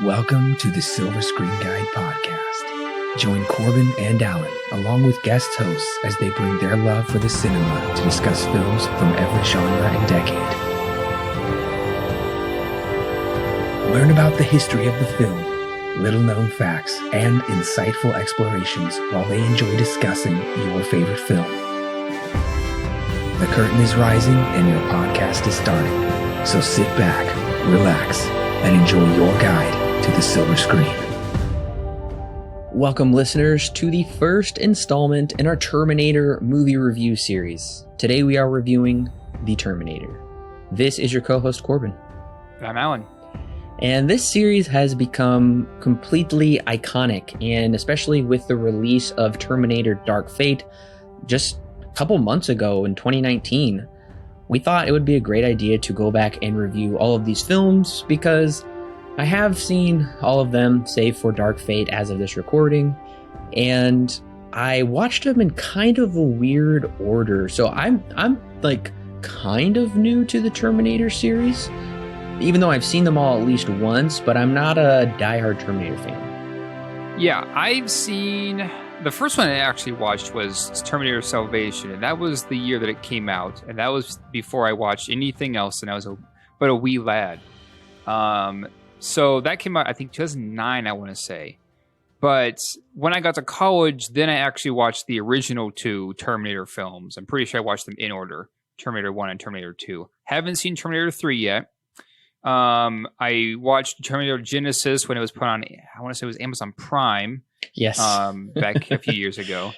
Welcome to the Silver Screen Guide podcast. Join Corbin and Allen, along with guest hosts, as they bring their love for the cinema to discuss films from every genre and decade. Learn about the history of the film, little-known facts, and insightful explorations while they enjoy discussing your favorite film. The curtain is rising and your podcast is starting, so sit back, relax, and enjoy your guide to the silver screen. Welcome, listeners, to the first installment in our Terminator movie review series. Today we are reviewing The Terminator. This is your co-host, Corbin. I'm Allen. And this series has become completely iconic, and especially with the release of Terminator Dark Fate just a couple months ago in 2019, we thought it would be a great idea to go back and review all of these films because I have seen all of them, save for Dark Fate as of this recording, and I watched them in kind of a weird order. So I'm like kind of new to the Terminator series, even though I've seen them all at least once, but I'm not a diehard Terminator fan. Yeah, I've seen... The first one I actually watched was Terminator Salvation, and that was the year that it came out, and that was before I watched anything else, and I was a wee lad. So that came out, I think, 2009, I want to say. But when I got to college, then I actually watched the original two Terminator films. I'm pretty sure I watched them in order, Terminator 1 and Terminator 2. Haven't seen Terminator 3 yet. I watched Terminator Genesis when it was put on, I want to say it was Amazon Prime. Yes. Back a few years ago.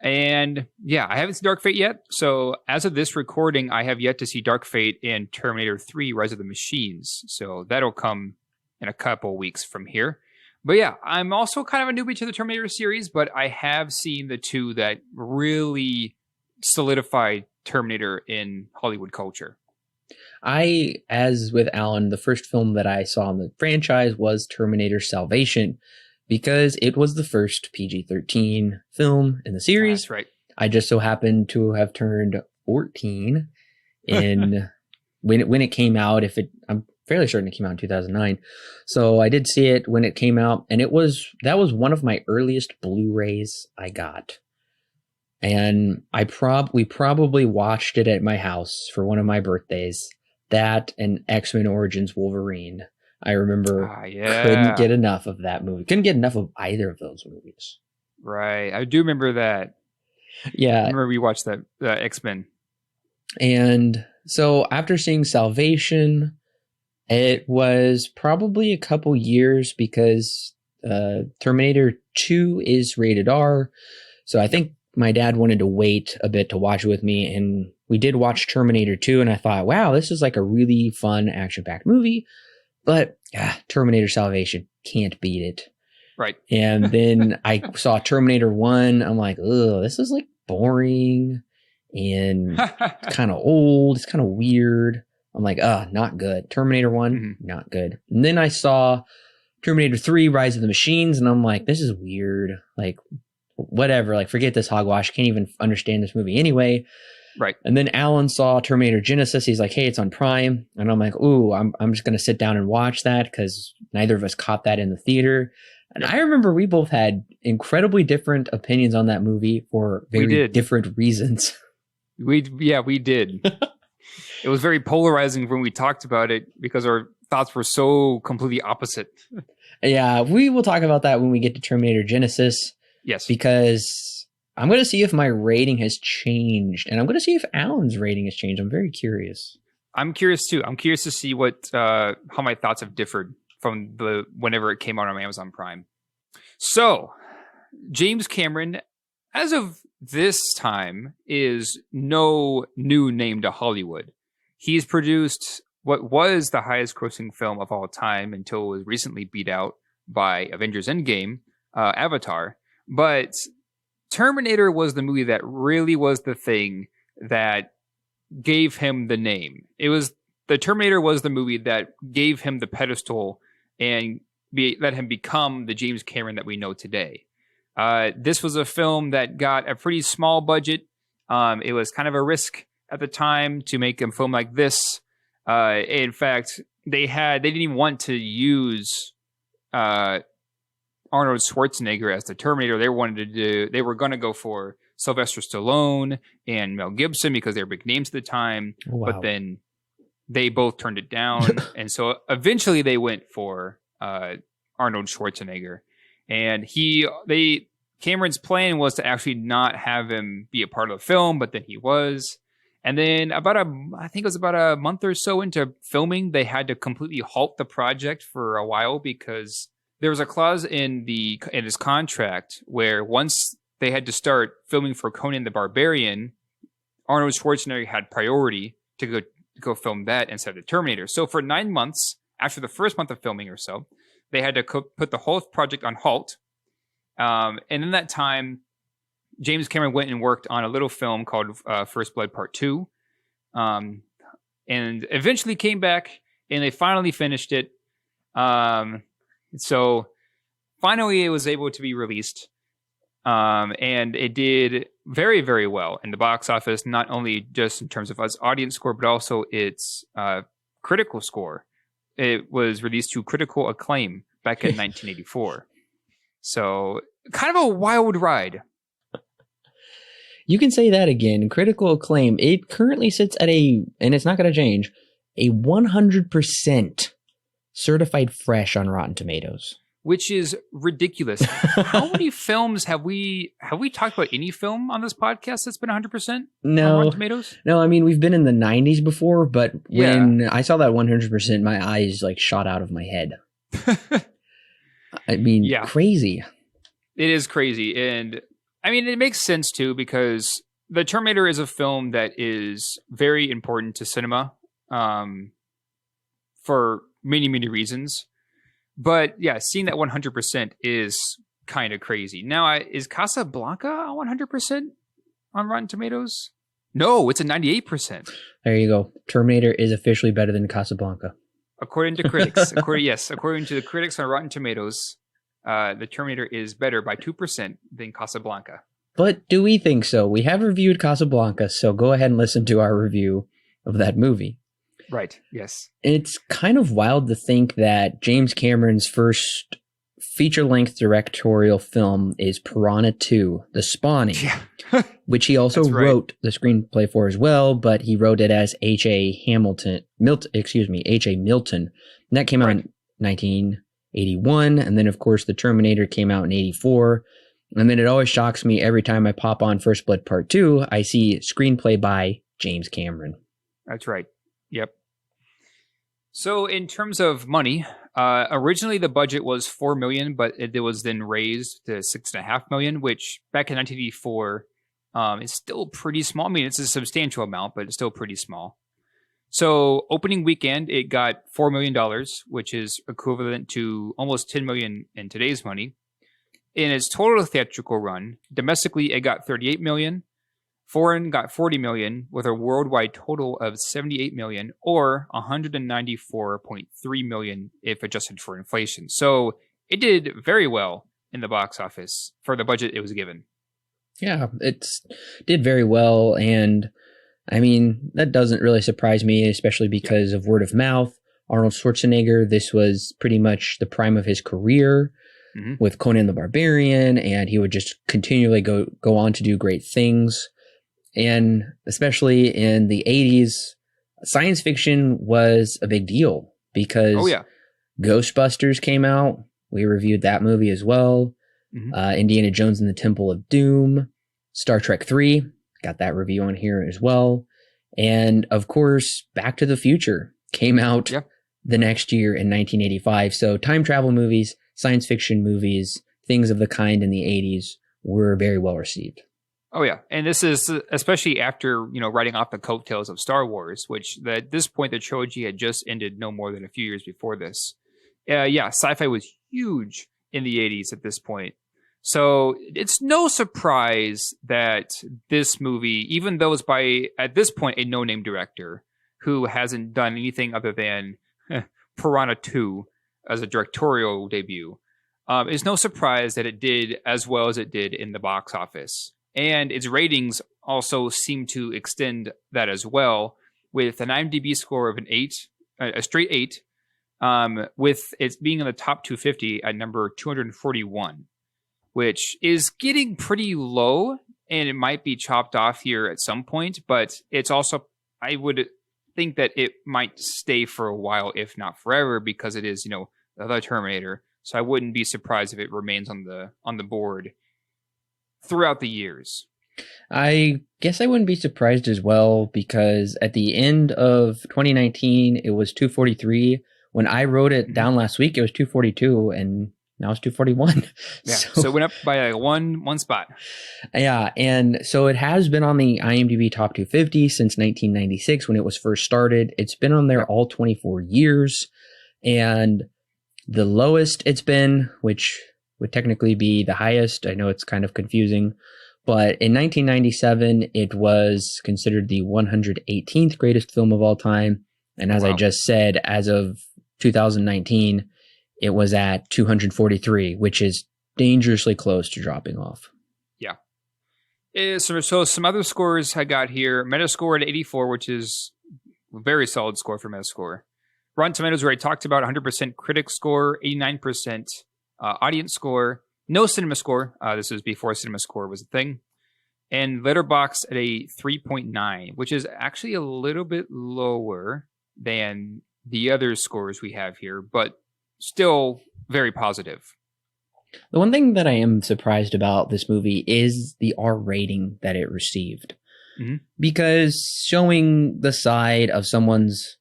And yeah, I haven't seen Dark Fate yet. So as of this recording, I have yet to see Dark Fate and Terminator 3 Rise of the Machines. So that'll come in a couple weeks from here. But yeah, I'm also kind of a newbie to the Terminator series, but I have seen the two that really solidified Terminator in Hollywood culture. As with Alan, the first film that I saw in the franchise was Terminator Salvation, because it was the first PG-13 film in the series. That's right. I just so happened to have turned 14 in when it came out. I'm fairly certain it came out in 2009. So I did see it when it came out, and that was one of my earliest Blu-rays I got. And we probably watched it at my house for one of my birthdays. That and X-Men Origins Wolverine. I remember couldn't get enough of that movie. Couldn't get enough of either of those movies. Right. I do remember that. Yeah. I remember we watched that X-Men. And so after seeing Salvation, it was probably a couple years because Terminator 2 is rated R. So I think my dad wanted to wait a bit to watch it with me. And we did watch Terminator 2. And I thought, wow, this is like a really fun action-packed movie. But Terminator Salvation can't beat it. Right. And then I saw Terminator 1. I'm like, ugh, this is like boring and kind of old. It's kind of weird. I'm like, not good. Terminator 1, not good. And then I saw Terminator 3, Rise of the Machines. And I'm like, this is weird. Like, whatever. Like, forget this hogwash. Can't even understand this movie anyway. Right. And then Alan saw Terminator Genesis. He's like, hey, it's on Prime. And I'm like, ooh, I'm just going to sit down and watch that because neither of us caught that in the theater. And I remember we both had incredibly different opinions on that movie for very different reasons. We did. It was very polarizing when we talked about it because our thoughts were so completely opposite. Yeah, we will talk about that when we get to Terminator Genesis. Yes. Because I'm going to see if my rating has changed, and I'm going to see if Alan's rating has changed. I'm very curious. I'm curious too. I'm curious to see how my thoughts have differed from whenever it came out on Amazon Prime. So, James Cameron, as of this time, is no new name to Hollywood. He's produced what was the highest grossing film of all time until it was recently beat out by Avengers Endgame, Avatar. But Terminator was the movie that really was the thing that gave him the name. The Terminator was the movie that gave him the pedestal and let him become the James Cameron that we know today. This was a film that got a pretty small budget. It was kind of a risk at the time to make a film like this. In fact, they didn't even want to use Arnold Schwarzenegger as the Terminator. They were going to go for Sylvester Stallone and Mel Gibson because they were big names at the time. Wow. But then they both turned it down. And so eventually they went for Arnold Schwarzenegger. And Cameron's plan was to actually not have him be a part of the film, but then he was. And then I think it was about a month or so into filming, they had to completely halt the project for a while because there was a clause in his contract where once they had to start filming for Conan the Barbarian, Arnold Schwarzenegger had priority to go film that instead of the Terminator. So for 9 months, after the first month of filming or so, they had to put the whole project on halt. And in that time, James Cameron went and worked on a little film called First Blood Part 2. And eventually came back and they finally finished it. So finally it was able to be released. And it did very, very well in the box office, not only just in terms of its audience score, but also its critical score. It was released to critical acclaim back in 1984. So kind of a wild ride. You can say that again. Critical acclaim. It currently sits at and it's not going to change, a 100% certified fresh on Rotten Tomatoes. Which is ridiculous. How many films have we talked about any film on this podcast that's been 100% on Rotten Tomatoes? No, I mean, we've been in the 90s before, but when I saw that 100%, my eyes like shot out of my head. I mean, crazy. It is crazy. And I mean, it makes sense too, because The Terminator is a film that is very important to cinema for many, many reasons. But yeah, seeing that 100% is kind of crazy. Now, is Casablanca 100% on Rotten Tomatoes? No, it's a 98%. There you go. Terminator is officially better than Casablanca. According to critics. According to the critics on Rotten Tomatoes, The Terminator is better by 2% than Casablanca. But do we think so? We have reviewed Casablanca, so go ahead and listen to our review of that movie. Right, yes. It's kind of wild to think that James Cameron's first feature-length directorial film is Piranha 2, The Spawning, which he also wrote the screenplay for as well, but he wrote it as H.A. Milton. And that came out in 1981, and then, of course, The Terminator came out in 84. And then it always shocks me every time I pop on First Blood Part 2, I see screenplay by James Cameron. That's right. Yep. So in terms of money, originally the budget was $4 million, but it was then raised to $6.5 million, which back in 1984 is still pretty small. I mean, it's a substantial amount, but it's still pretty small. So opening weekend, it got $4 million, which is equivalent to almost $10 million in today's money. In its total theatrical run, domestically, it got $38 million. Foreign got $40 million, with a worldwide total of $78 million, or $194.3 million if adjusted for inflation. So it did very well in the box office for the budget it was given. Yeah, it did very well. And I mean, that doesn't really surprise me, especially because of word of mouth. Arnold Schwarzenegger, this was pretty much the prime of his career with Conan the Barbarian, and he would just continually go on to do great things. And especially in the 80s, science fiction was a big deal because Ghostbusters came out. We reviewed that movie as well. Indiana Jones and the Temple of Doom. Star Trek 3, got that review on here as well. And of course, Back to the Future came out the next year in 1985. So time travel movies, science fiction movies, things of the kind in the 80s were very well received. Oh, yeah. And this is especially after, writing off the coattails of Star Wars, which at this point, the trilogy had just ended no more than a few years before this. Sci-fi was huge in the 80s at this point. So it's no surprise that this movie, even though it's by, at this point, a no-name director who hasn't done anything other than Piranha 2 as a directorial debut, it's no surprise that it did as well as it did in the box office. And its ratings also seem to extend that as well, with an IMDb score of an 8, a straight 8, with it being in the top 250 at number 241, which is getting pretty low, and it might be chopped off here at some point, but it's also, I would think that it might stay for a while, if not forever, because it is, the Terminator. So I wouldn't be surprised if it remains on the board throughout the years. I guess I wouldn't be surprised as well, because at the end of 2019, it was 243. When I wrote it down last week, it was 242, and now it's 241. Yeah, so it went up by one spot. Yeah, and so it has been on the IMDb Top 250 since 1996 when it was first started. It's been on there all 24 years, and the lowest it's been, which would technically be the highest, I know it's kind of confusing, but in 1997, it was considered the 118th greatest film of all time. And as I just said, as of 2019, it was at 243, which is dangerously close to dropping off. Yeah. So some other scores I got here. Metascore at 84, which is a very solid score for Metascore. Rotten Tomatoes, where I talked about 100% critic score, 89% audience score. No cinema score. This was before cinema score was a thing. And Letterboxd at a 3.9, which is actually a little bit lower than the other scores we have here, but still very positive. The one thing that I am surprised about this movie is the R rating that it received. Mm-hmm. Because showing the side of someone's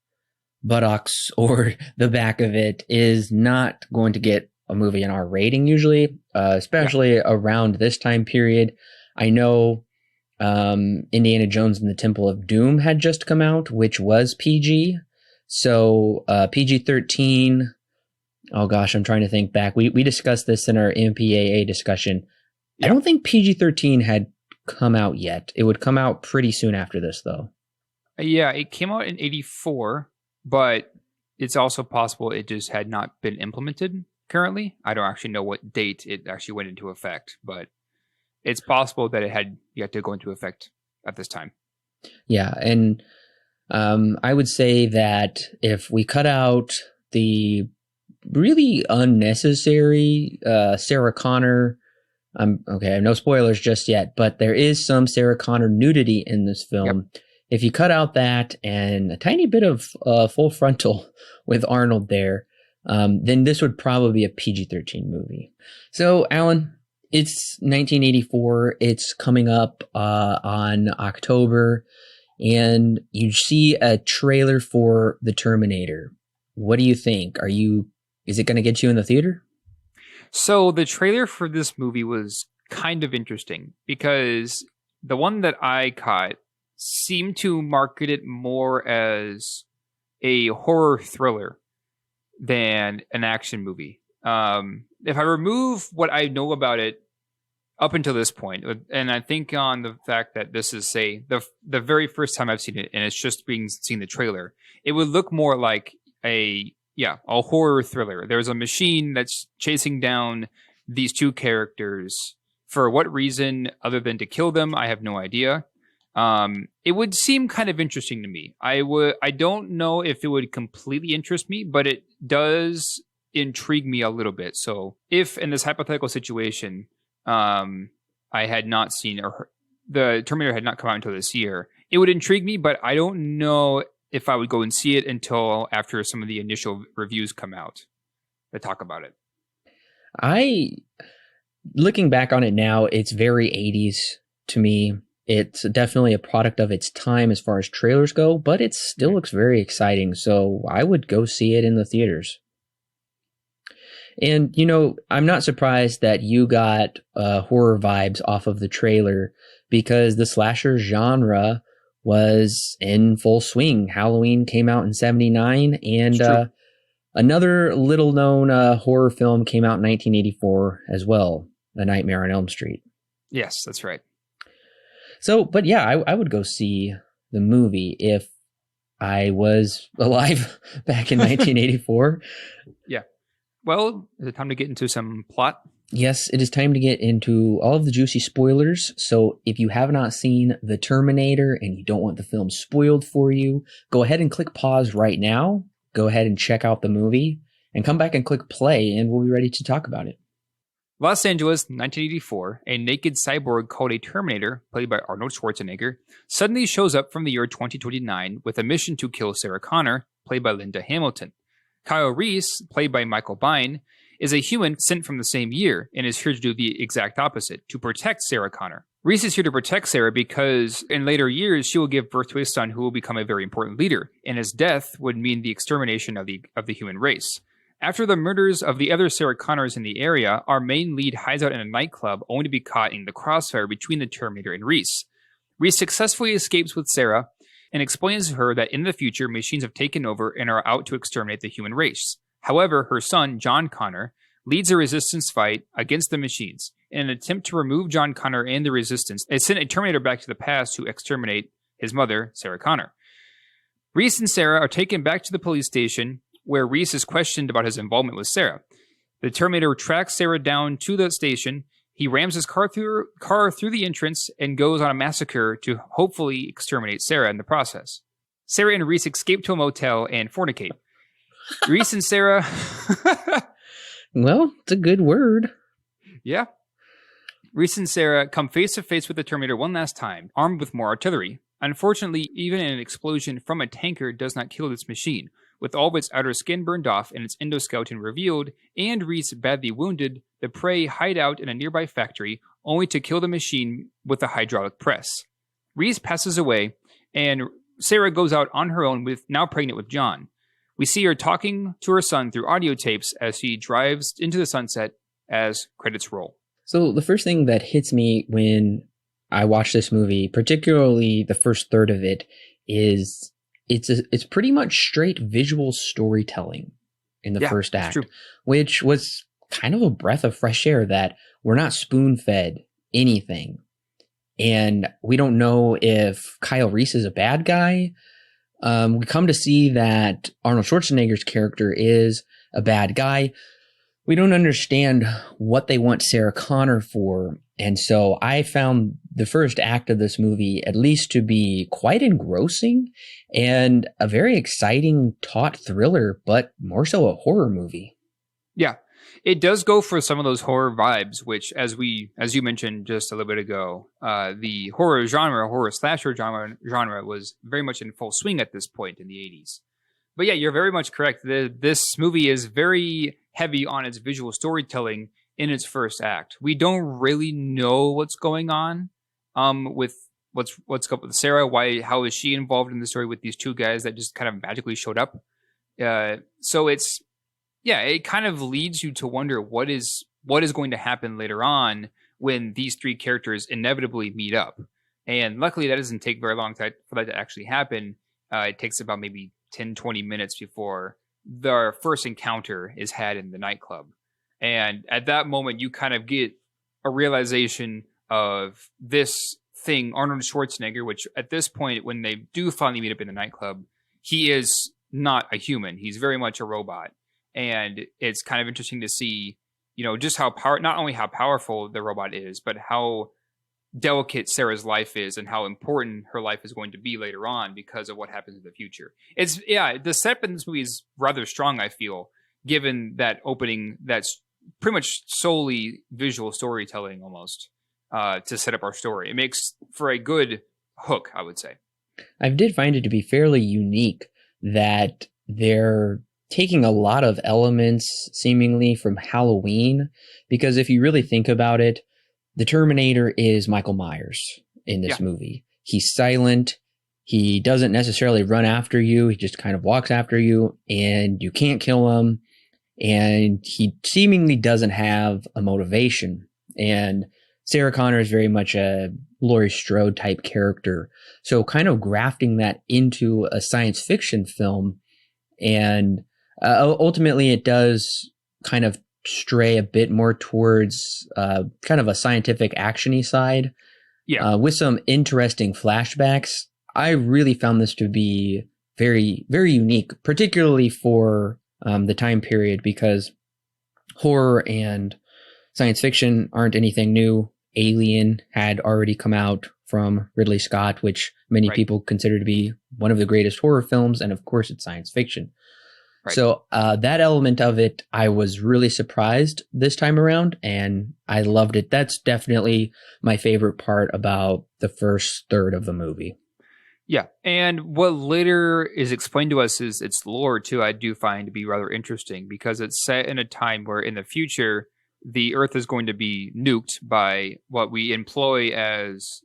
buttocks or the back of it is not going to get a movie an R rating usually, especially around this time period. I know Indiana Jones and the Temple of Doom had just come out, which was PG. So PG-13, oh gosh, I'm trying to think back. We discussed this in our MPAA discussion. I don't think PG-13 had come out yet. It would come out pretty soon after this, though. Yeah, it came out in 84, but it's also possible it just had not been implemented currently. I don't actually know what date it actually went into effect, but it's possible that it had yet to go into effect at this time. Yeah, and I would say that if we cut out the really unnecessary Sarah Connor, okay, no spoilers just yet, but there is some Sarah Connor nudity in this film. Yep. If you cut out that and a tiny bit of full frontal with Arnold there, then this would probably be a PG-13 movie. So, Alan, it's 1984. It's coming up on October, and you see a trailer for The Terminator. What do you think? Is it going to get you in the theater? So the trailer for this movie was kind of interesting because the one that I caught seemed to market it more as a horror thriller than an action movie. If I remove what I know about it up until this point, and I think on the fact that this is, say, the very first time I've seen it, and it's just seen the trailer, it would look more like a horror thriller. There's a machine that's chasing down these two characters. For what reason, other than to kill them, I have no idea. It would seem kind of interesting to me. I don't know if it would completely interest me, but it does intrigue me a little bit. So if in this hypothetical situation, I had not seen, or the Terminator had not come out until this year, it would intrigue me, but I don't know if I would go and see it until after some of the initial reviews come out that talk about it. Looking back on it now, it's very 80s to me. It's definitely a product of its time as far as trailers go, but it still looks very exciting. So I would go see it in the theaters. And, I'm not surprised that you got horror vibes off of the trailer, because the slasher genre was in full swing. Halloween came out in 79, and another little known horror film came out in 1984 as well, A Nightmare on Elm Street. Yes, that's right. So, but yeah, I would go see the movie if I was alive back in 1984. Yeah. Well, is it time to get into some plot? Yes, it is time to get into all of the juicy spoilers. So if you have not seen The Terminator and you don't want the film spoiled for you, go ahead and click pause right now. go ahead and check out the movie and come back and click play, and we'll be ready to talk about it. Los Angeles, 1984, a naked cyborg called a Terminator, played by Arnold Schwarzenegger, suddenly shows up from the year 2029 with a mission to kill Sarah Connor, played by Linda Hamilton. Kyle Reese, played by Michael Biehn, is a human sent from the same year and is here to do the exact opposite, to protect Sarah Connor. Reese is here to protect Sarah because in later years she will give birth to a son who will become a very important leader, and his death would mean the extermination of the human race. After the murders of the other Sarah Connors in the area, our main lead hides out in a nightclub only to be caught in the crossfire between the Terminator and Reese. Reese successfully escapes with Sarah and explains to her that in the future, machines have taken over and are out to exterminate the human race. However, her son, John Connor, leads a resistance fight against the machines. In an attempt to remove John Connor and the resistance, they sent a Terminator back to the past to exterminate his mother, Sarah Connor. Reese and Sarah are taken back to the police station, where Reese is questioned about his involvement with Sarah. The Terminator tracks Sarah down to the station. He rams his car through the entrance and goes on a massacre to hopefully exterminate Sarah in the process. Sarah and Reese escape to a motel and fornicate. Reese and Sarah... Well, it's a good word. Yeah. Reese and Sarah come face to face with the Terminator one last time, armed with more artillery. Unfortunately, even an explosion from a tanker does not kill this machine. With all of its outer skin burned off and its endoskeleton revealed, and Reese badly wounded, the prey hide out in a nearby factory, only to kill the machine with a hydraulic press. Reese passes away, and Sarah goes out on her own, now pregnant with John. We see her talking to her son through audio tapes as she drives into the sunset as credits roll. So the first thing that hits me when I watch this movie, particularly the first third of it, is it's pretty much straight visual storytelling in the first act, which was kind of a breath of fresh air that we're not spoon-fed anything. And we don't know if Kyle Reese is a bad guy. We come to see that Arnold Schwarzenegger's character is a bad guy. We don't understand what they want Sarah Connor for. And so I found the first act of this movie at least to be quite engrossing and a very exciting taut thriller, but more so a horror movie. Yeah, it does go for some of those horror vibes, which as you mentioned just a little bit ago, the horror slasher genre was very much in full swing at this point in the 80s. But yeah, you're very much correct. This movie is very heavy on its visual storytelling in its first act. We don't really know what's going on with what's up with Sarah. How is she involved in the story with these two guys that just kind of magically showed up? So it kind of leads you to wonder what is going to happen later on when these three characters inevitably meet up. And luckily, that doesn't take very long for that to actually happen. It takes about maybe 10, 20 minutes before their first encounter is had in the nightclub. And at that moment, you kind of get a realization of this thing, Arnold Schwarzenegger, which at this point, when they do finally meet up in the nightclub, he is not a human. He's very much a robot. And it's kind of interesting to see, just not only how powerful the robot is, but how delicate Sarah's life is and how important her life is going to be later on because of what happens in the future. The setup in this movie is rather strong, I feel, given that opening that's pretty much solely visual storytelling almost to set up our story. It makes for a good hook, I would say. I did find it to be fairly unique that they're taking a lot of elements seemingly from Halloween, because if you really think about it, the Terminator is Michael Myers in this movie. He's silent. He doesn't necessarily run after you. He just kind of walks after you and you can't kill him. And he seemingly doesn't have a motivation. And Sarah Connor is very much a Laurie Strode type character. So kind of grafting that into a science fiction film. And ultimately it does kind of stray a bit more towards kind of a scientific action-y side. With some interesting flashbacks. I really found this to be very, very unique, particularly for the time period, because horror and science fiction aren't anything new. Alien had already come out from Ridley Scott, which many people consider to be one of the greatest horror films, and of course it's science fiction. Right. So that element of it, I was really surprised this time around, and I loved it. That's definitely my favorite part about the first third of the movie. Yeah, and what later is explained to us is its lore too. I do find to be rather interesting because it's set in a time where in the future the Earth is going to be nuked by what we employ as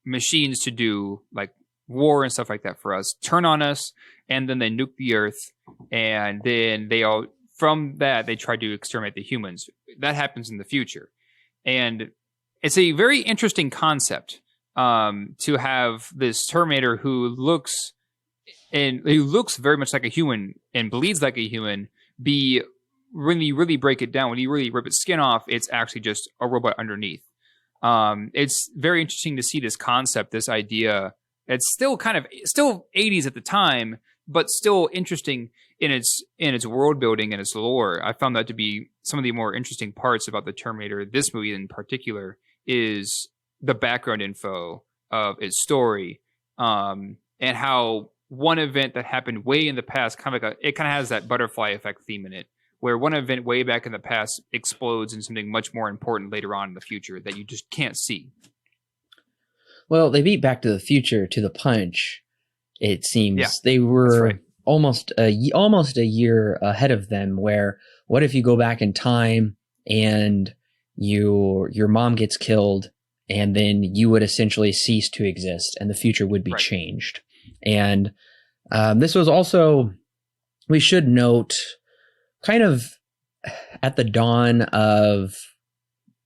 machines to do, like war and stuff like that for us, turn on us, and then they nuke the Earth, and then they all from that they try to exterminate the humans. That happens in the future, and it's a very interesting concept to have this Terminator who looks very much like a human and bleeds like a human be when you really break it down, when you really rip its skin off, it's actually just a robot underneath. It's very interesting to see this concept, this idea. It's still still 80s at the time, but still interesting in its world building and its lore. I found that to be some of the more interesting parts about the Terminator. This movie in particular is the background info of its story, and how one event that happened way in the past, it kind of has that butterfly effect theme in it, where one event way back in the past explodes in something much more important later on in the future that you just can't see. Well, they beat Back to the Future to the punch. It seems they That's were right. almost a year ahead of them. Where what if you go back in time and your mom gets killed, and then you would essentially cease to exist, and the future would be Right. changed. And this was also, we should note, kind of at the dawn of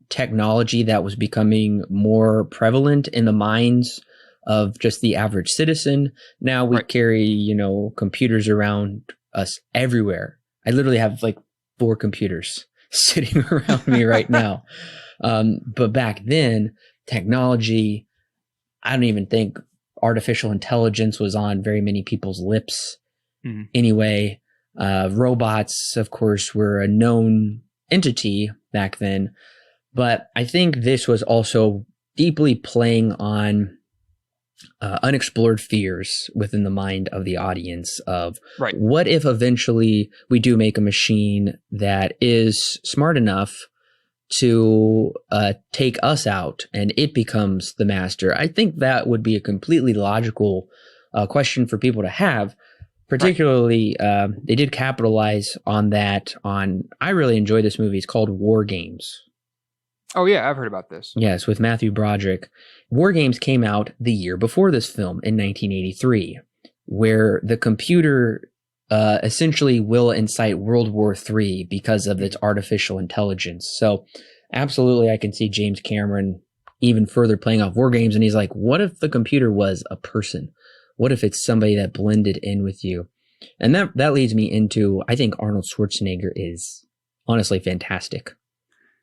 technology that was becoming more prevalent in the minds of just the average citizen. Now we Right. carry, computers around us everywhere. I literally have like 4 computers sitting around me right now. But back then, technology, I don't even think artificial intelligence was on very many people's lips. Mm-hmm. Anyway, robots, of course, were a known entity back then. But I think this was also deeply playing on unexplored fears within the mind of the audience of Right. what if eventually we do make a machine that is smart enough to take us out and it becomes the master. I think that would be a completely logical question for people to have. Particularly, they did capitalize on that. I really enjoy this movie. It's called War Games. Oh yeah, I've heard about this. Yes, with Matthew Broderick. War Games came out the year before this film in 1983, where the computer essentially will incite World War III because of its artificial intelligence. So absolutely, I can see James Cameron even further playing off War Games, and he's like, what if the computer was a person? What if it's somebody that blended in with you? And that leads me into, I think Arnold Schwarzenegger is honestly fantastic.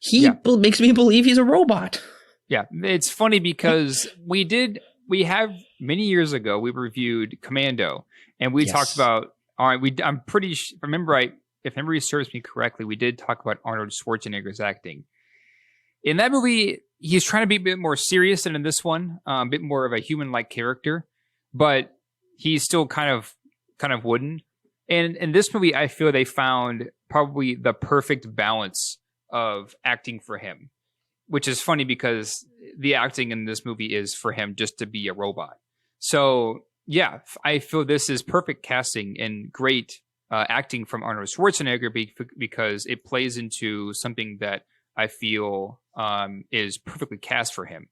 He makes me believe he's a robot. Yeah, it's funny because we have many years ago, we reviewed Commando, and we talked about, all right, I'm pretty sure, if memory serves me correctly, we did talk about Arnold Schwarzenegger's acting. In that movie, he's trying to be a bit more serious than in this one, a bit more of a human-like character, but he's still kind of wooden. And in this movie, I feel they found probably the perfect balance of acting for him, which is funny because the acting in this movie is for him just to be a robot. So yeah, I feel this is perfect casting and great acting from Arnold Schwarzenegger because it plays into something that I feel is perfectly cast for him.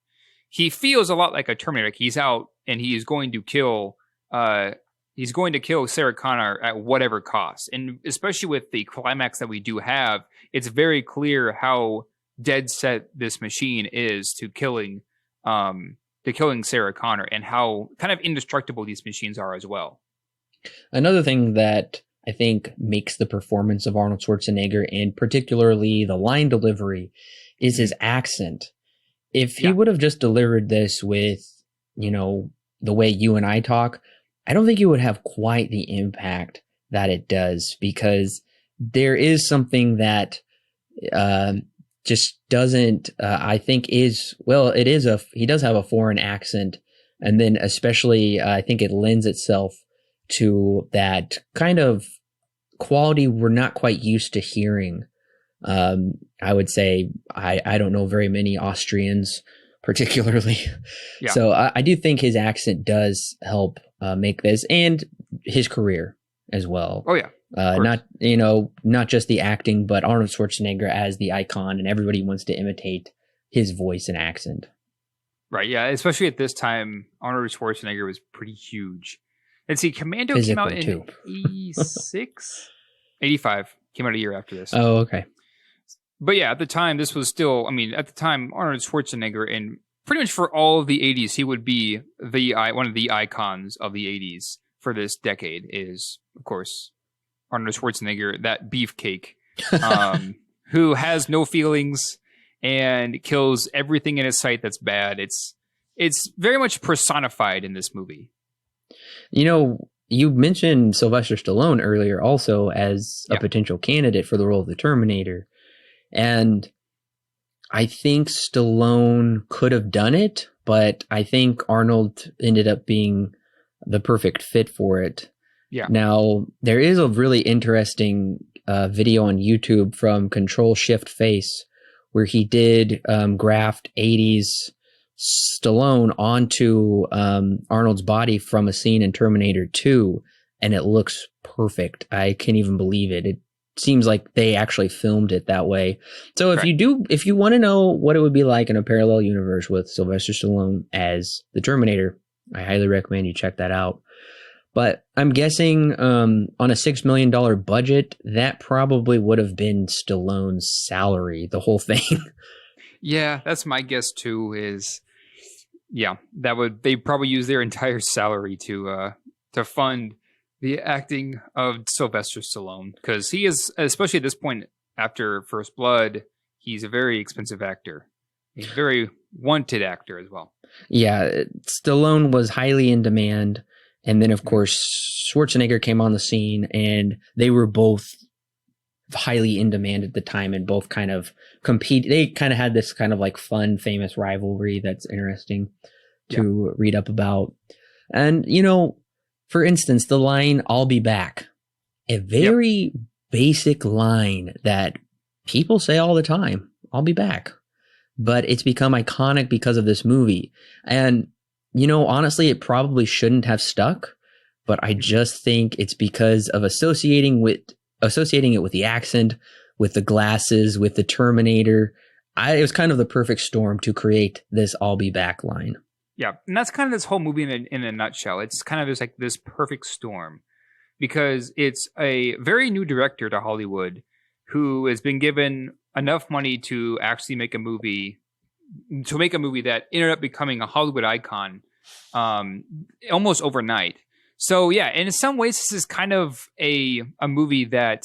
He feels a lot like a Terminator. Like he's out and he is going to kill Sarah Connor at whatever cost. And especially with the climax that we do have, it's very clear how dead set this machine is to killing Sarah Connor, and how kind of indestructible these machines are as well. Another thing that I think makes the performance of Arnold Schwarzenegger, and particularly the line delivery, is his accent. If he would have just delivered this with, the way you and I talk, I don't think it would have quite the impact that it does, because there is something that just doesn't, I think he does have a foreign accent. And then especially, I think it lends itself to that kind of quality we're not quite used to hearing. I would say I don't know very many Austrians particularly. Yeah. So I do think his accent does help make this, and his career as well. Oh yeah. Not just the acting, but Arnold Schwarzenegger as the icon, and everybody wants to imitate his voice and accent. Right, yeah, especially at this time, Arnold Schwarzenegger was pretty huge. And see, Commando came out in 86? 85. Came out a year after this. Oh, okay. But yeah, at the time, this was still, at the time, Arnold Schwarzenegger, and pretty much for all of the 80s, he would be one of the icons of the 80s for this decade is, of course, Arnold Schwarzenegger, that beefcake, who has no feelings and kills everything in his sight that's bad. It's very much personified in this movie. You mentioned Sylvester Stallone earlier also as a potential candidate for the role of the Terminator. And I think Stallone could have done it, but I think Arnold ended up being the perfect fit for it. Yeah. Now, there is a really interesting video on YouTube from Control Shift Face where he did graft 80s Stallone onto Arnold's body from a scene in Terminator 2, and it looks perfect. I can't even believe it. It seems like they actually filmed it that way. So if you want to know what it would be like in a parallel universe with Sylvester Stallone as the Terminator, I highly recommend you check that out. But I'm guessing on a $6 million budget, that probably would have been Stallone's salary, the whole thing. Yeah, that's my guess too. They probably use their entire salary to fund the acting of Sylvester Stallone, because he is, especially at this point after First Blood, he's a very expensive actor. He's a very wanted actor as well. Yeah, Stallone was highly in demand. And then, of course, Schwarzenegger came on the scene, and they were both highly in demand at the time and both kind of compete. They kind of had this kind of like fun, famous rivalry that's interesting to read up about. And, for instance, the line, "I'll be back," a very basic line that people say all the time, "I'll be back." But it's become iconic because of this movie. And honestly, it probably shouldn't have stuck, but I just think it's because of associating it with the accent, with the glasses, with the Terminator. It was kind of the perfect storm to create this "I'll be back" line. Yeah, and that's kind of this whole movie in a nutshell. It's kind of just like this perfect storm, because it's a very new director to Hollywood who has been given enough money to actually make a movie that ended up becoming a Hollywood icon almost overnight. So yeah, and in some ways this is kind of a movie that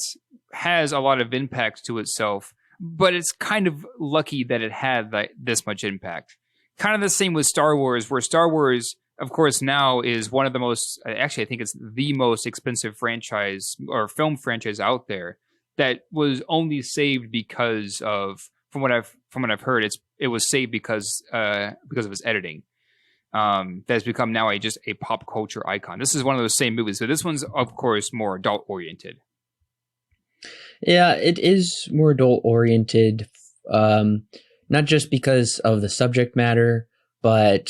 has a lot of impact to itself, but it's kind of lucky that it had this much impact. Kind of the same with Star Wars, where Star Wars, of course, now is one of the most, actually I think it's the most expensive franchise or film franchise out there, that was only saved because of, from what I've heard, it was saved because of its editing. That's become now just a pop culture icon. This is one of those same movies, but this one's of course more adult oriented. Yeah, it is more adult oriented, not just because of the subject matter, but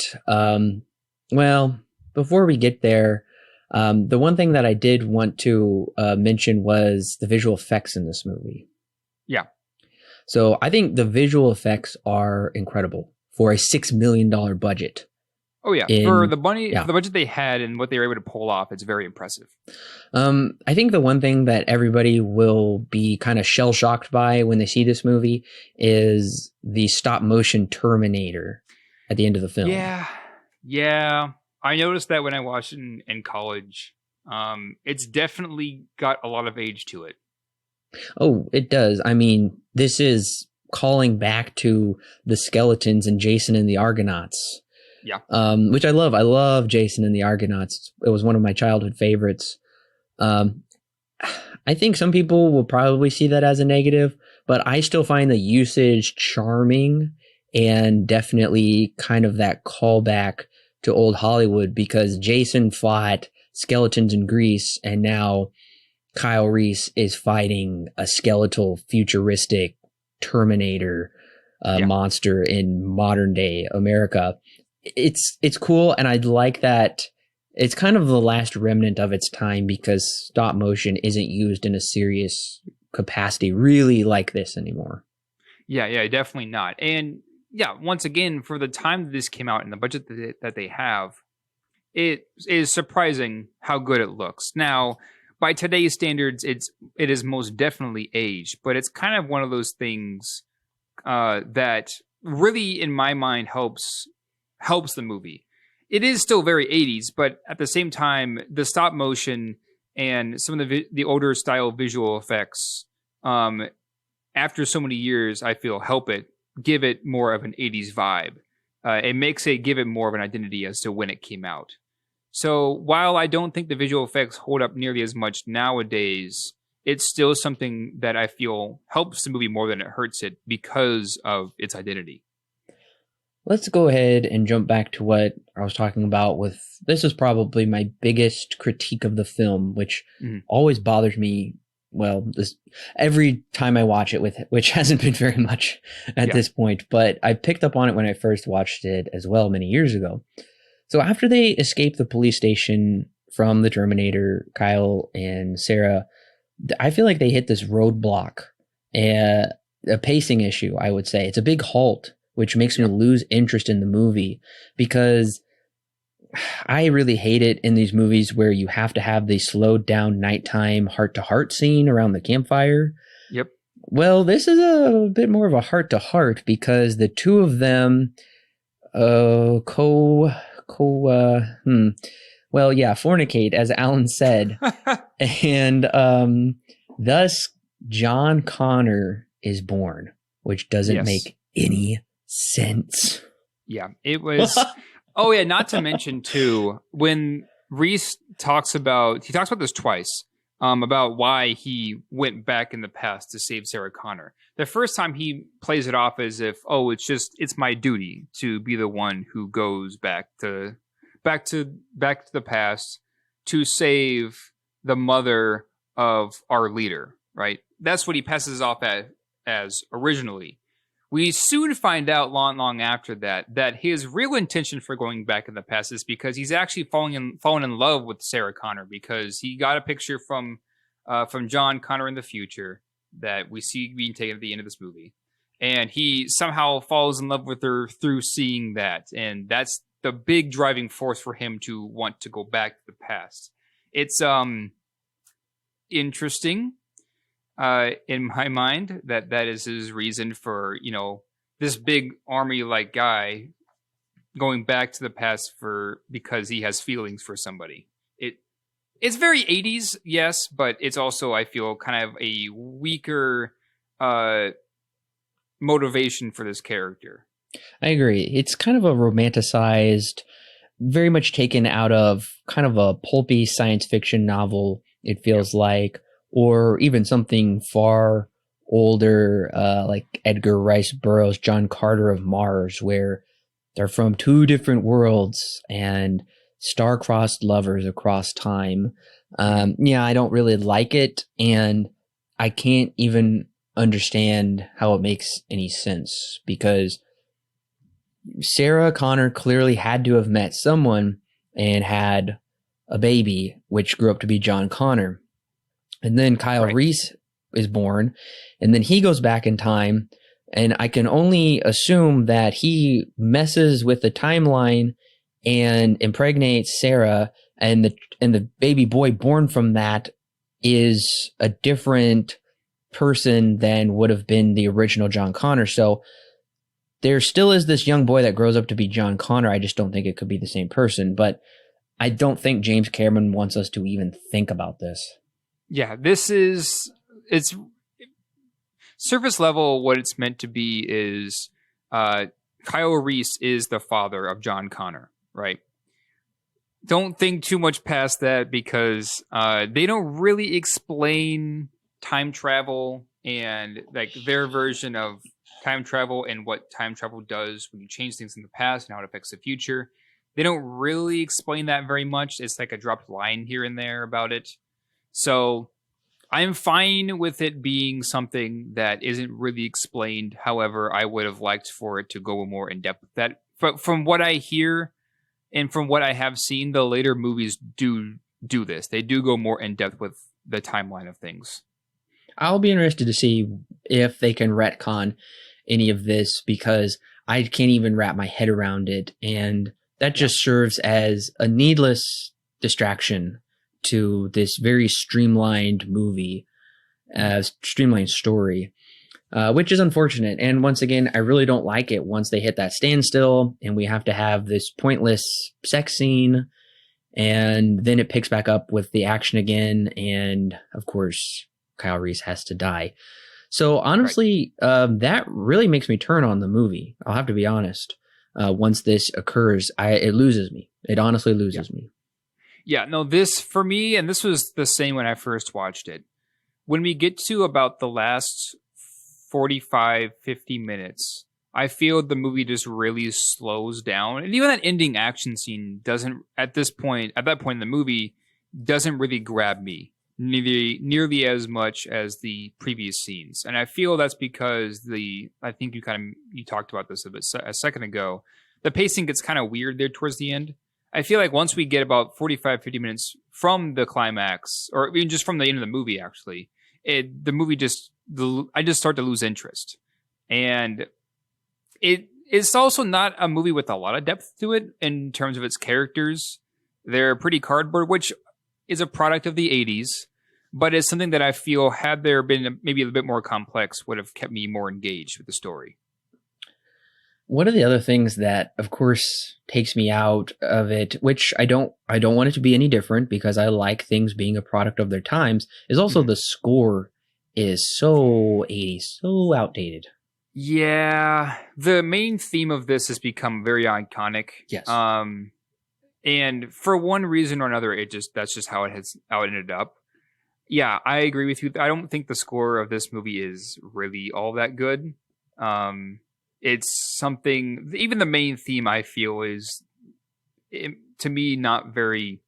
before we get there, the one thing that I did want to mention was the visual effects in this movie. Yeah. So I think the visual effects are incredible for a $6 million budget. Oh yeah, for the budget they had and what they were able to pull off, it's very impressive. I think the one thing that everybody will be kind of shell shocked by when they see this movie is the stop motion Terminator at the end of the film. Yeah, I noticed that when I watched it in college. It's definitely got a lot of age to it. Oh, it does. I mean, this is calling back to the skeletons in Jason and the Argonauts. Yeah. Which I love. I love Jason and the Argonauts. It was one of my childhood favorites. I think some people will probably see that as a negative, but I still find the usage charming and definitely kind of that callback to old Hollywood, because Jason fought skeletons in Greece, and now Kyle Reese is fighting a skeletal, futuristic Terminator monster in modern day America. It's cool, and I like that. It's kind of the last remnant of its time because stop motion isn't used in a serious capacity really like this anymore. Yeah, definitely not. And yeah, once again, for the time that this came out and the budget that they have, it is surprising how good it looks. Now, by today's standards, it is most definitely aged, but it's kind of one of those things that really, in my mind, helps the movie. It is still very 80s, but at the same time, the stop motion and some of the older style visual effects, after so many years, I feel help it give it more of an 80s vibe. It makes it give it more of an identity as to when it came out. So while I don't think the visual effects hold up nearly as much nowadays, it's still something that I feel helps the movie more than it hurts it because of its identity. Let's go ahead and jump back to what I was talking about with this is probably my biggest critique of the film, which always bothers me. Well, this every time I watch it, with which hasn't been very much at this point, but I picked up on it when I first watched it as well many years ago. So after they escape the police station from the Terminator, Kyle and Sarah, I feel like they hit this roadblock, a pacing issue, I would say. It's a big halt, which makes me lose interest in the movie because I really hate it in these movies where you have to have the slowed down nighttime heart-to-heart scene around the campfire. Yep. Well, this is a bit more of a heart-to-heart because the two of them fornicate, as Alan said. And thus John Connor is born, which doesn't make any sense. Yeah, it was. Oh yeah, not to mention too, when Reese talks about this twice, about why he went back in the past to save Sarah Connor. The first time he plays it off as if, oh, it's my duty to be the one who goes back to the past to save the mother of our leader, right? That's what he passes off as originally. We soon find out long after that his real intention for going back in the past is because he's actually falling in love with Sarah Connor because he got a picture from John Connor in the future that we see being taken at the end of this movie. And he somehow falls in love with her through seeing that. And that's the big driving force for him to want to go back to the past. It's interesting. In my mind, that is his reason for, this big army-like guy going back to the past because he has feelings for somebody. It's very 80s, yes, but it's also, I feel, kind of a weaker motivation for this character. I agree. It's kind of a romanticized, very much taken out of kind of a pulpy science fiction novel, it feels like, or even something far older, like Edgar Rice Burroughs' John Carter of Mars, where they're from two different worlds and star-crossed lovers across time. I don't really like it, and I can't even understand how it makes any sense, because Sarah Connor clearly had to have met someone and had a baby, which grew up to be John Connor. And then Kyle Reese is born, and then he goes back in time, and I can only assume that he messes with the timeline and impregnates Sarah, and the baby boy born from that is a different person than would have been the original John Connor. So there still is this young boy that grows up to be John Connor. I just don't think it could be the same person, but I don't think James Cameron wants us to even think about this. Yeah, it's surface level. What it's meant to be is Kyle Reese is the father of John Connor, right? Don't think too much past that because they don't really explain time travel and like their version of time travel and what time travel does when you change things in the past and how it affects the future. They don't really explain that very much. It's like a dropped line here and there about it. So I'm fine with it being something that isn't really explained. However, I would have liked for it to go more in depth with that. But from what I hear and from what I have seen, the later movies do this. They do go more in depth with the timeline of things. I'll be interested to see if they can retcon any of this, because I can't even wrap my head around it. And that just serves as a needless distraction to this very streamlined movie, streamlined story, which is unfortunate. And once again, I really don't like it once they hit that standstill and we have to have this pointless sex scene. And then it picks back up with the action again. And of course, Kyle Reese has to die. So honestly, that really makes me turn on the movie. I'll have to be honest. Once this occurs, it loses me. It honestly loses me. Yeah, no, this for me, and this was the same when I first watched it. When we get to about the last 45, 50 minutes, I feel the movie just really slows down. And even that ending action scene doesn't, at that point in the movie, doesn't really grab me nearly as much as the previous scenes. And I feel that's because I think you talked about this a second ago, the pacing gets kind of weird there towards the end. I feel like once we get about 45, 50 minutes from the climax, or even just from the end of the movie, actually, I just start to lose interest. And it's also not a movie with a lot of depth to it in terms of its characters. They're pretty cardboard, which is a product of the 80s, but it's something that I feel, had there been maybe a bit more complex, would have kept me more engaged with the story. One of the other things that, of course, takes me out of it, which I don't want it to be any different because I like things being a product of their times, is also the score is so 80s, so outdated. Yeah, the main theme of this has become very iconic. Yes. And for one reason or another, that's just how it ended up. Yeah, I agree with you. I don't think the score of this movie is really all that good. It's something, even the main theme I feel is, to me, not very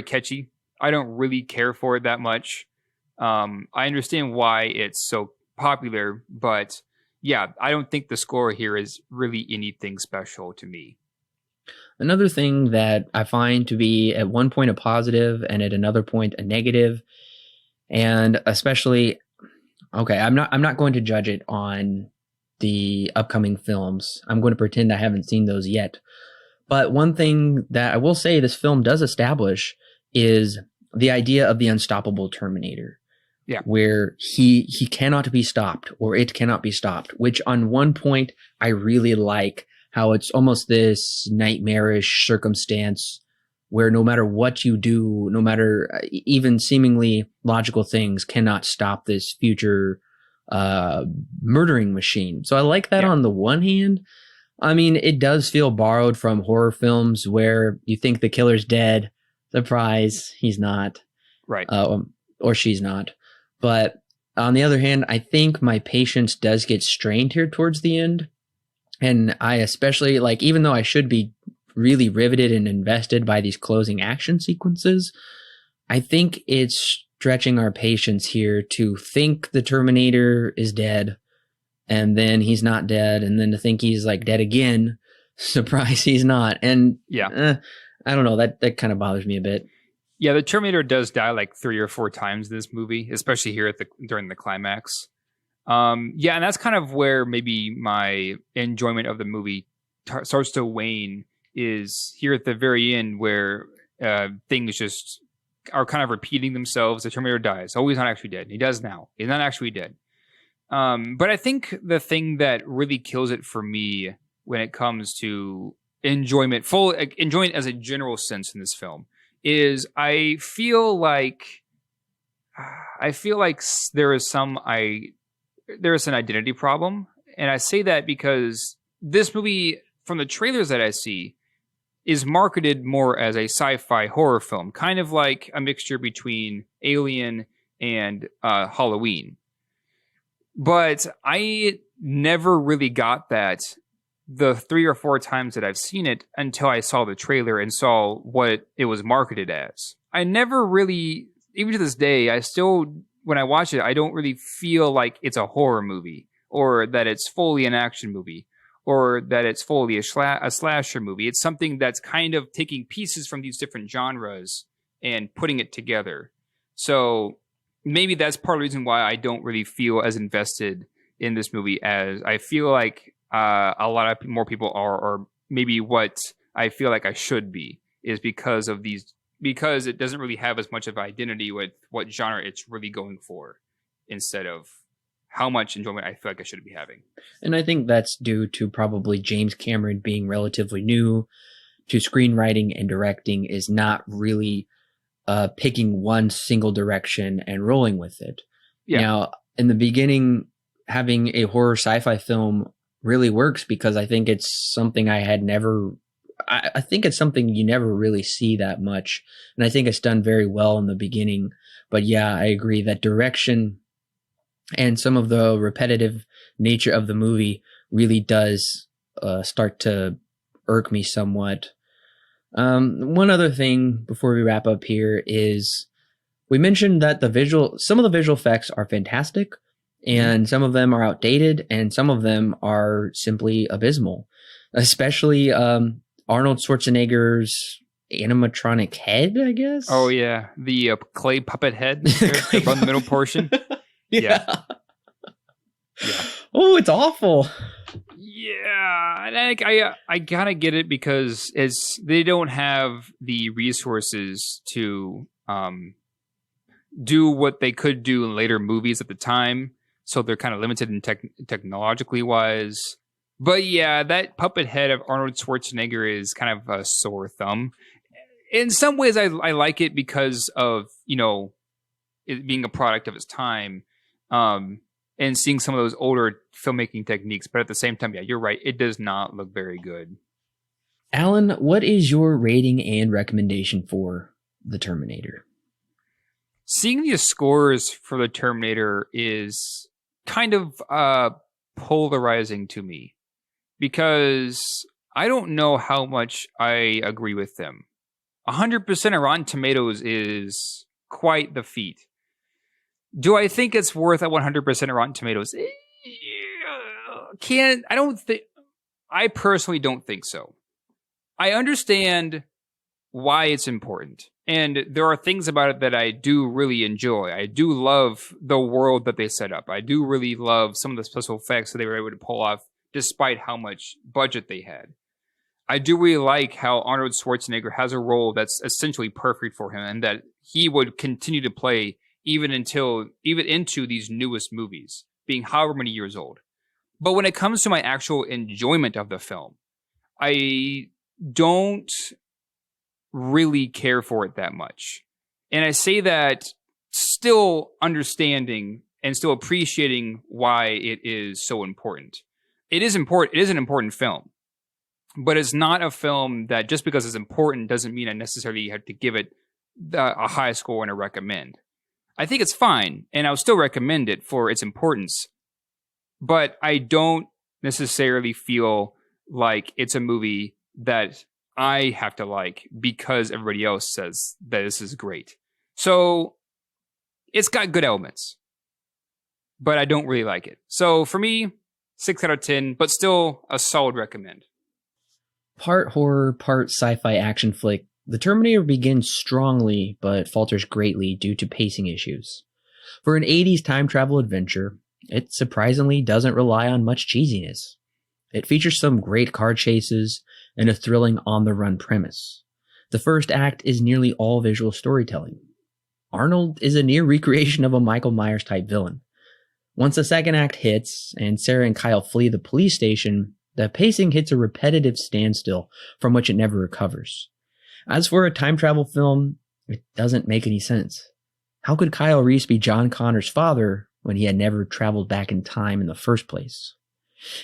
catchy. I don't really care for it that much. I understand why it's so popular, but yeah, I don't think the score here is really anything special to me. Another thing that I find to be at one point a positive and at another point a negative, and especially, okay, I'm not going to judge it on the upcoming films. I'm going to pretend I haven't seen those yet. But one thing that I will say this film does establish is the idea of the unstoppable Terminator. Yeah. Where he cannot be stopped, or it cannot be stopped, which on one point I really like, how it's almost this nightmarish circumstance where no matter what you do, no matter even seemingly logical things cannot stop this future murdering machine. So I like that on the one hand. I mean, it does feel borrowed from horror films where you think the killer's dead. Surprise, he's not. Right. Or she's not. But on the other hand, I think my patience does get strained here towards the end. And I especially, like, even though I should be really riveted and invested by these closing action sequences, I think it's stretching our patience here to think the Terminator is dead, and then he's not dead, and then to think he's, like, dead again. Surprise, he's not. And I don't know, that kind of bothers me a bit. Yeah, the Terminator does die like 3 or 4 times in this movie, especially here during the climax. And that's kind of where maybe my enjoyment of the movie starts to wane, is here at the very end where things just are kind of repeating themselves. The Terminator dies. Oh, he's not actually dead. He does now. He's not actually dead. But I think the thing that really kills it for me when it comes to enjoyment, full enjoyment as a general sense in this film, is I feel like there is an identity problem. And I say that because this movie, from the trailers that I see, is marketed more as a sci-fi horror film, kind of like a mixture between Alien and Halloween. But I never really got that the 3 or 4 times that I've seen it until I saw the trailer and saw what it was marketed as. I never really even to this day, I still, when I watch it, I don't really feel like it's a horror movie or that it's fully an action movie or that it's fully a slasher movie. It's something that's kind of taking pieces from these different genres and putting it together. So maybe that's part of the reason why I don't really feel as invested in this movie as I feel like a lot of more people are, or maybe what I feel like I should be, is because it doesn't really have as much of an identity with what genre it's really going for, instead of how much enjoyment I feel like I should be having. And I think that's due to probably James Cameron being relatively new to screenwriting and directing, is not really picking one single direction and rolling with it. Yeah. Now, in the beginning, having a horror sci-fi film really works because I think it's something I think it's something you never really see that much. And I think it's done very well in the beginning. But yeah, I agree that direction and some of the repetitive nature of the movie really does start to irk me somewhat. One other thing before we wrap up here is we mentioned that some of the visual effects are fantastic, and some of them are outdated, and some of them are simply abysmal, especially Arnold Schwarzenegger's animatronic head, I guess. Oh yeah, the clay puppet head on the middle portion. Yeah. Oh, it's awful. Yeah, and I gotta get it because they don't have the resources to do what they could do in later movies at the time, so they're kind of limited in technologically wise. But yeah, that puppet head of Arnold Schwarzenegger is kind of a sore thumb. In some ways, I like it because of, it being a product of its time, and seeing some of those older filmmaking techniques. But at the same time, yeah, you're right. It does not look very good. Alan, what is your rating and recommendation for The Terminator? Seeing the scores for The Terminator is kind of polarizing to me, because I don't know how much I agree with them. 100% of Rotten Tomatoes is quite the feat. Do I think it's worth a 100% of Rotten Tomatoes? I personally don't think so. I understand why it's important. And there are things about it that I do really enjoy. I do love the world that they set up. I do really love some of the special effects that they were able to pull off despite how much budget they had. I do really like how Arnold Schwarzenegger has a role that's essentially perfect for him, and that he would continue to play even into these newest movies, being however many years old. But when it comes to my actual enjoyment of the film, I don't really care for it that much. And I say that still understanding and still appreciating why it is so important. It is important. It is an important film. But it's not a film that just because it's important doesn't mean I necessarily have to give it a high score and a recommend. I think it's fine, and I'll still recommend it for its importance. But I don't necessarily feel like it's a movie that I have to like because everybody else says that this is great. So it's got good elements, but I don't really like it. So for me, 6 out of 10, but still a solid recommend. Part horror, part sci-fi action flick, The Terminator begins strongly but falters greatly due to pacing issues. For an 80s time travel adventure, it surprisingly doesn't rely on much cheesiness. It features some great car chases and a thrilling on-the-run premise. The first act is nearly all visual storytelling. Arnold is a near recreation of a Michael Myers-type villain. Once the second act hits, and Sarah and Kyle flee the police station, the pacing hits a repetitive standstill from which it never recovers. As for a time travel film, it doesn't make any sense. How could Kyle Reese be John Connor's father when he had never traveled back in time in the first place?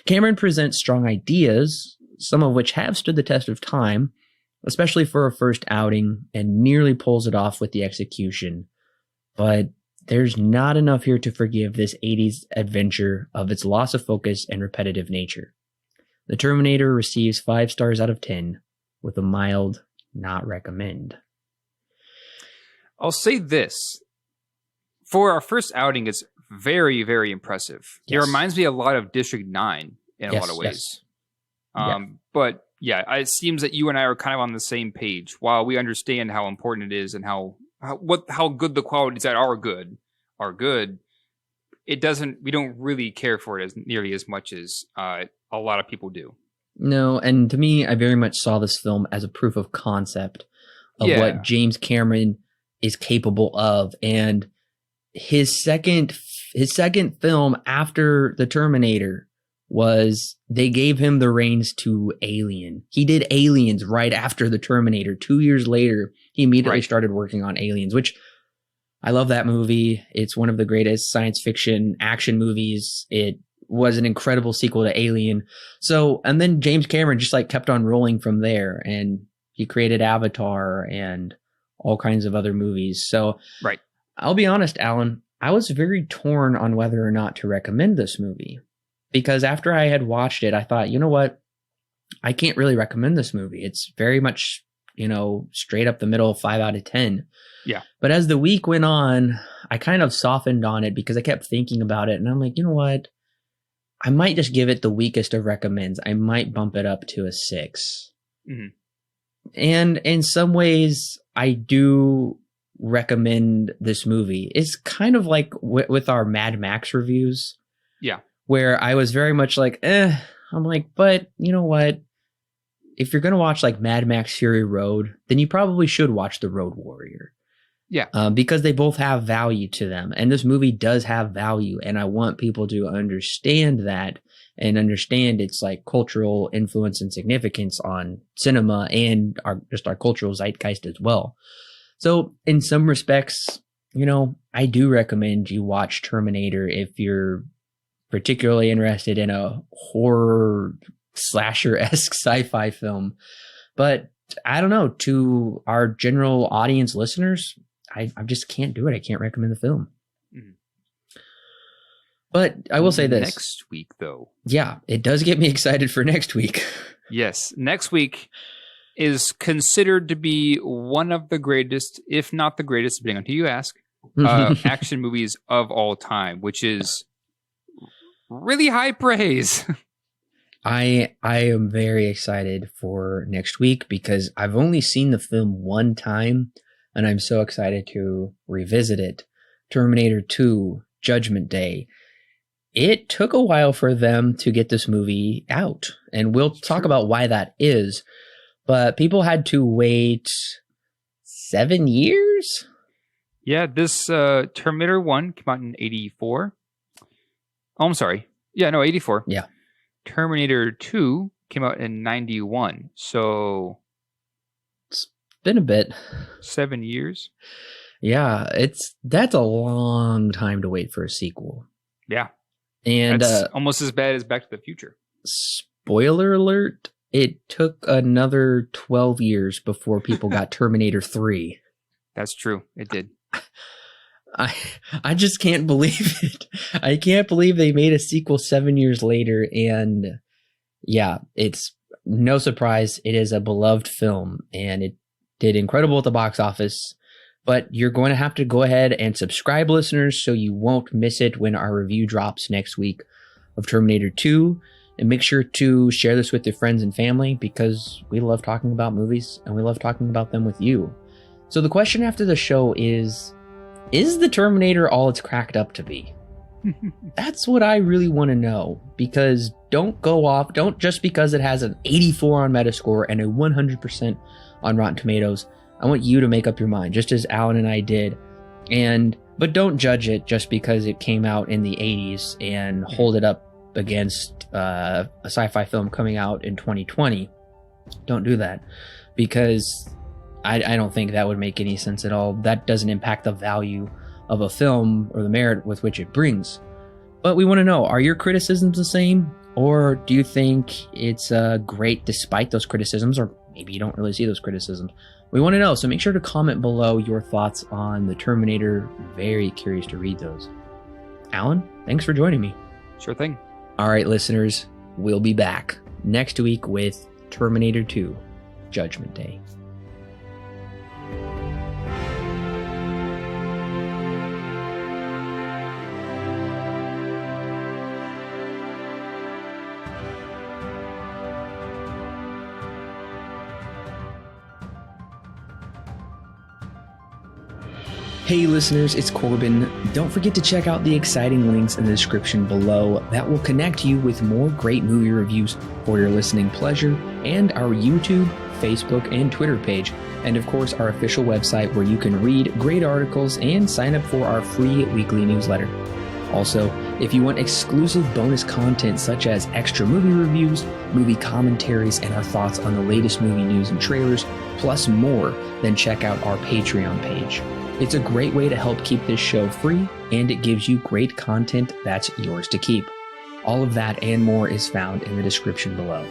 Cameron presents strong ideas, some of which have stood the test of time, especially for a first outing, and nearly pulls it off with the execution. But there's not enough here to forgive this 80s adventure of its loss of focus and repetitive nature. The Terminator receives 5 stars out of 10 with a mild not recommend. I'll say this. for our first outing, it's very, very impressive. It Yes. reminds me a lot of District 9 in a Yes, lot of ways. Yeah. But yeah, it seems that you and I are kind of on the same page. While we understand how important it is and how good the qualities that are good, it doesn't. We don't really care for it as nearly as much as a lot of people do. No, and to me, I very much saw this film as a proof of concept of Yeah. what James Cameron is capable of, and his second film after the Terminator was they gave him the reins to Alien. He did Aliens right after the Terminator. 2 years later, he immediately started working on Aliens, which I love that movie. It's one of the greatest science fiction action movies. It was an incredible sequel to Alien. So, and then James Cameron just like kept on rolling from there, and he created Avatar and all kinds of other movies. So, right. I'll be honest, Alan, I was very torn on whether or not to recommend this movie, because after I had watched it, I thought, you know what? I can't really recommend this movie. It's very much, straight up the middle, 5 out of 10. Yeah. But as the week went on, I kind of softened on it because I kept thinking about it, and I'm like, you know what? I might just give it the weakest of recommends. I might bump it up to a 6. Mm-hmm. And in some ways, I do recommend this movie. It's kind of like with our Mad Max reviews. Yeah. Where I was very much like, I'm like, but you know what? If you're going to watch like Mad Max Fury Road, then you probably should watch The Road Warrior. Yeah. Because they both have value to them. And this movie does have value. And I want people to understand that and understand its like cultural influence and significance on cinema and our cultural zeitgeist as well. So in some respects, I do recommend you watch Terminator if you're particularly interested in a horror slasher-esque sci-fi film. But I don't know, to our general audience listeners, I just can't do it. I can't recommend the film. Mm-hmm. But I will say this. Next week, though. Yeah, it does get me excited for next week. Yes. Next week is considered to be one of the greatest, if not the greatest, depending on who you ask, action movies of all time, which is really high praise. I am very excited for next week because I've only seen the film one time, and I'm so excited to revisit it. Terminator 2, Judgment Day. It took a while for them to get this movie out, and we'll talk about why that is. But people had to wait 7 years? Yeah, this Terminator 1 came out in 84. Oh, I'm sorry. Yeah, no, 84. Yeah. Terminator 2 came out in 91. So it's been a bit. 7 years. Yeah, that's a long time to wait for a sequel. Yeah. And that's almost as bad as Back to the Future. Spoiler alert, it took another 12 years before people got Terminator 3. That's true. It did. I just can't believe it. I can't believe they made a sequel 7 years later. And yeah, it's no surprise. It is a beloved film and it did incredible at the box office. But you're going to have to go ahead and subscribe, listeners, so you won't miss it when our review drops next week of Terminator 2. And make sure to share this with your friends and family because we love talking about movies and we love talking about them with you. So the question after the show is the Terminator all it's cracked up to be? That's what I really want to know, because don't just because it has an 84 on Metascore and a 100% on Rotten Tomatoes. I want you to make up your mind, just as Alan and I did. But don't judge it just because it came out in the 80s and hold it up against a sci-fi film coming out in 2020. Don't do that, because I don't think that would make any sense at all. That doesn't impact the value of a film or the merit with which it brings. But we want to know, are your criticisms the same? Or do you think it's great despite those criticisms? Or maybe you don't really see those criticisms. We want to know, so make sure to comment below your thoughts on the Terminator. Very curious to read those. Alan, thanks for joining me. Sure thing. All right, listeners, we'll be back next week with Terminator 2, Judgment Day. Hey listeners, it's Corbin. Don't forget to check out the exciting links in the description below that will connect you with more great movie reviews for your listening pleasure, and our YouTube, Facebook, and Twitter page, and of course our official website where you can read great articles and sign up for our free weekly newsletter. Also, if you want exclusive bonus content such as extra movie reviews, movie commentaries, and our thoughts on the latest movie news and trailers, plus more, then check out our Patreon page. It's a great way to help keep this show free, and it gives you great content that's yours to keep. All of that and more is found in the description below.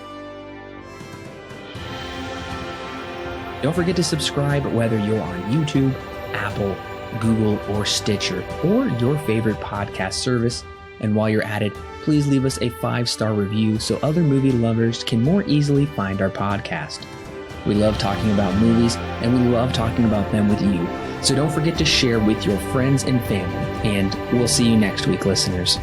Don't forget to subscribe whether you're on YouTube, Apple, Google, or Stitcher, or your favorite podcast service. And while you're at it, please leave us a 5-star review so other movie lovers can more easily find our podcast. We love talking about movies, and we love talking about them with you. So don't forget to share with your friends and family, and we'll see you next week, listeners.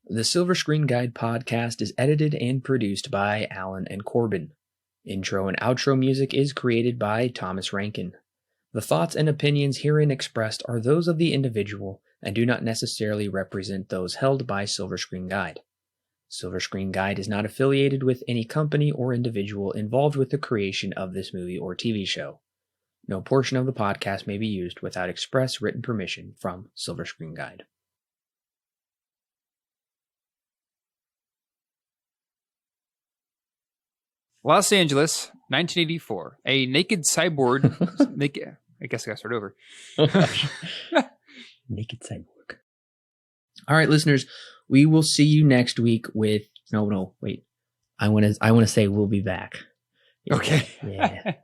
The Silver Screen Guide podcast is edited and produced by Allen and Corbin. Intro and outro music is created by Thomas Rankin. The thoughts and opinions herein expressed are those of the individual and do not necessarily represent those held by Silver Screen Guide. Silver Screen Guide is not affiliated with any company or individual involved with the creation of this movie or TV show. No portion of the podcast may be used without express written permission from Silver Screen Guide. Los Angeles, 1984. A naked cyborg. I guess I got to start over. Oh, gosh. Naked cyborg. All right, listeners, we will see you next week with. No, wait. I want to say we'll be back. Okay. Yeah.